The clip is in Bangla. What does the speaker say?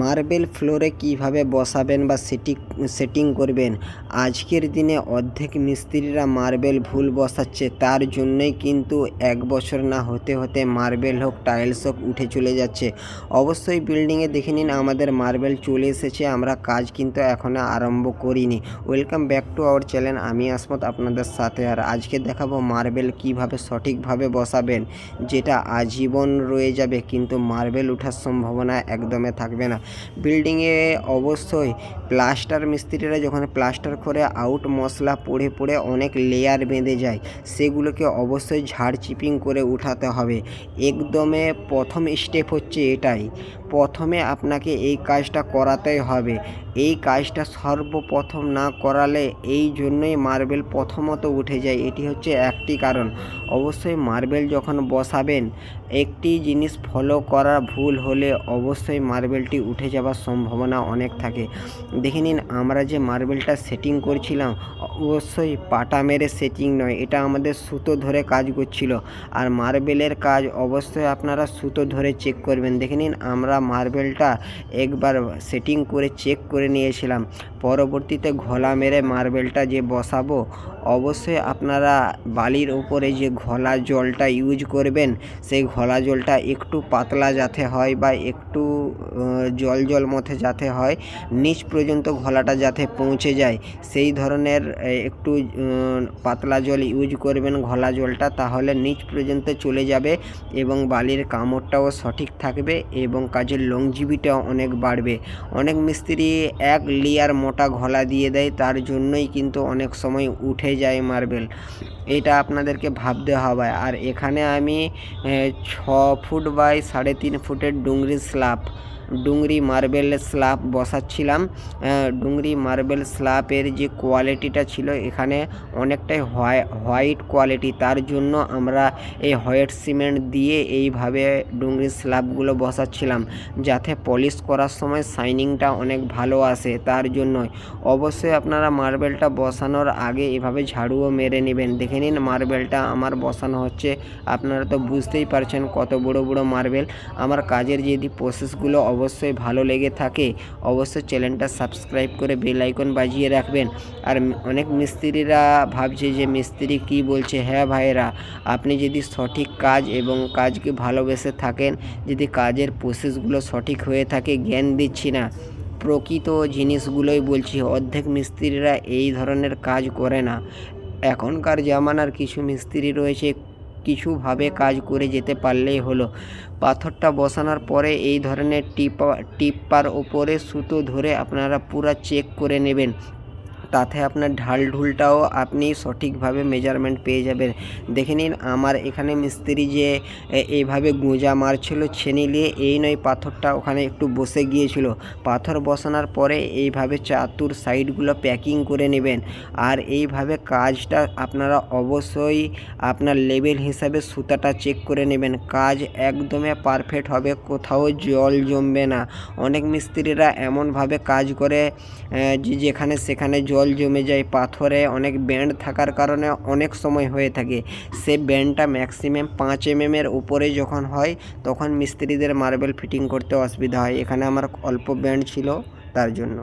মার্বেল ফ্লোরে কিভাবে বসাবেন বা সেটিং করবেন। আজকের দিনে অর্ধেক মিস্ত্রিরা মার্বেল ভুল বসাচ্ছে, তার জন্যই কিন্তু 1 বছর না হতে হতে মার্বেল হোক টাইলস হোক উঠে চলে যাচ্ছে। অবশ্যই বিল্ডিংয়ে দেখে নিন আমাদের মার্বেল চলে এসেছে, আমরা কাজ কিন্তু এখনও আরম্ভ করিনি। Welcome back to our channel, আমি আসমত আপনাদের সাথে। আর আজকে দেখাবো মার্বেল কিভাবে সঠিকভাবে বসাবেন, যেটা আজীবন রয়ে যাবে কিন্তু মার্বেল ওঠার সম্ভাবনা একদমই থাকবে না। বিল্ডিংয়ে অবশ্যই প্লাস্টার মিস্ত্রিরা যখন প্লাস্টার করে আউট মশলা পড়ে পড়ে অনেক লেয়ার বেঁধে যায়, সেগুলোকে অবশ্যই ঝাড় চিপিং করে উঠাতে হবে। একদমে প্রথম স্টেপ হচ্ছে এটাই, প্রথমে আপনাকে এই কাজটা করাতেই হবে। এই কাজটা সর্বপ্রথম না করালে এই জন্যই মার্বেল প্রথমত উঠে যায়, এটি হচ্ছে একটি কারণ। অবশ্যই মার্বেল যখন বসাবেন একটি জিনিস ফলো করা ভুল হলে অবশ্যই মার্বেলটি উঠে যাওয়ার সম্ভাবনা অনেক থাকে। দেখে নিন আমরা যে মার্বেলটা সেটিং করছিলাম, অবশ্যই পাটা মেরে সেটিং নয়, এটা আমাদের সুতো ধরে কাজ করছিল। আর মার্বেলের কাজ অবশ্যই আপনারা সুতো ধরে চেক করবেন। দেখে নিন আমরা মার্বেলটা একবার সেটিং করে চেক করে নিয়েছিলাম, পরবর্তীতে ঘোলা মেরে মার্বেলটা যে বসাবো, অবশ্যই আপনারা বালির উপরে যে ঘোলা জলটা ইউজ করবেন, সেই ঘোলা জলটা একটু পাতলা যাতে হয় বা একটু জল মধ্যে যাতে হয়, নিচ পর্যন্ত ঘোলাটা যাতে পৌঁছে যায় সেই ধরনের একটু পাতলা জল ইউজ করবেন ঘোলা জলটা, তাহলে নিচ পর্যন্ত চলে যাবে এবং বালির কামড়টাও সঠিক থাকবে এবং কাজের লংজিভিটিও অনেক বাড়বে। অনেক মিস্ত্রি 1 লেয়ার মোটা ঘোলা দিয়ে দেয়, তার জন্যই কিন্তু অনেক সময় উঠে যায় মার্বেল, এটা আপনাদেরকে ভাবতে হবে। আর এখানে আমি 6 ফুট বাই 3.5 ফুটের ডুংরি মার্বেল স্ল্যাব বসাচ্ছিলাম। ডুংরি মার্বেল স্ল্যাবের যে কোয়ালিটিটা ছিল এখানে অনেকটাই হোয়াইট কোয়ালিটি, তার জন্য আমরা এই হোয়াইট সিমেন্ট দিয়ে এইভাবে ডুংরি স্ল্যাবগুলো বসাচ্ছিলাম, যাতে পলিশ করার সময় শাইনিংটা অনেক ভালো আসে। তার জন্যই অবশ্যই আপনারা মার্বেলটা বসানোর আগে এভাবে ঝাড়ুও মেরে নেবেন। দেখে নিন মার্বেলটা আমার বসানো হচ্ছে, আপনারা তো বুঝতেই পারছেন কত বড় বড় মার্বেল। আমার কাজের যদি প্রসেসগুলো অবশ্যই ভালো লেগে থাকে অবশ্যই চ্যানেলটা সাবস্ক্রাইব করে বেল আইকন বাজিয়ে রাখবেন। আর অনেক মিস্ত্রিরা ভাবছে যে মিস্ত্রি কি বলছে, হ্যাঁ ভাইয়েরা, আপনি যদি সঠিক কাজ এবং কাজকে ভালোবেসে থাকেন, যদি কাজের প্রসেসগুলো সঠিক হয়ে থাকে, জ্ঞান দিচ্ছি না, প্রকৃত জিনিসগুলোই বলছি। অর্ধেক মিস্ত্রিরা এই ধরনের কাজ করে না। এখনকার জামানার কিছু মিস্ত্রি রয়েছে, কিছুভাবে কাজ করে যেতে পারলেই হলো। পাথরটা বসানোর পরে এই ধরনের টিপার ওপরে সুতো ধরে আপনারা পুরো চেক করে নেবেন, তাতে আপনার ঢালঢুলটাও আপনি সঠিকভাবে মেজারমেন্ট পেয়ে যাবেন। দেখে নিন আমার এখানে মিস্ত্রি যে এইভাবে গোঁজা মারছিল ছেনি নিয়ে, এই নয় পাথরটা ওখানে একটু বসে গিয়েছিল। পাথর বসানোর পরে এইভাবে চাতুর সাইডগুলো প্যাকিং করে নেবেন। আর এইভাবে কাজটা আপনারা অবশ্যই আপনার লেভেল হিসাবে সুতাটা চেক করে নেবেন, কাজ একদমই পারফেক্ট হবে, কোথাও জল জমবে না। অনেক মিস্ত্রিরা এমনভাবে কাজ করে যেখানে সেখানে জল জমে যায়, পাথরে অনেক ব্যান্ড থাকার কারণে অনেক সময় হয়ে থাকে। সে ব্যান্ডটা ম্যাক্সিমাম 5 mm উপরে যখন হয় তখন মিস্ত্রিদের মার্বেল ফিটিং করতে অসুবিধা হয়। এখানে আমার অল্প ব্যান্ড ছিল তার জন্য।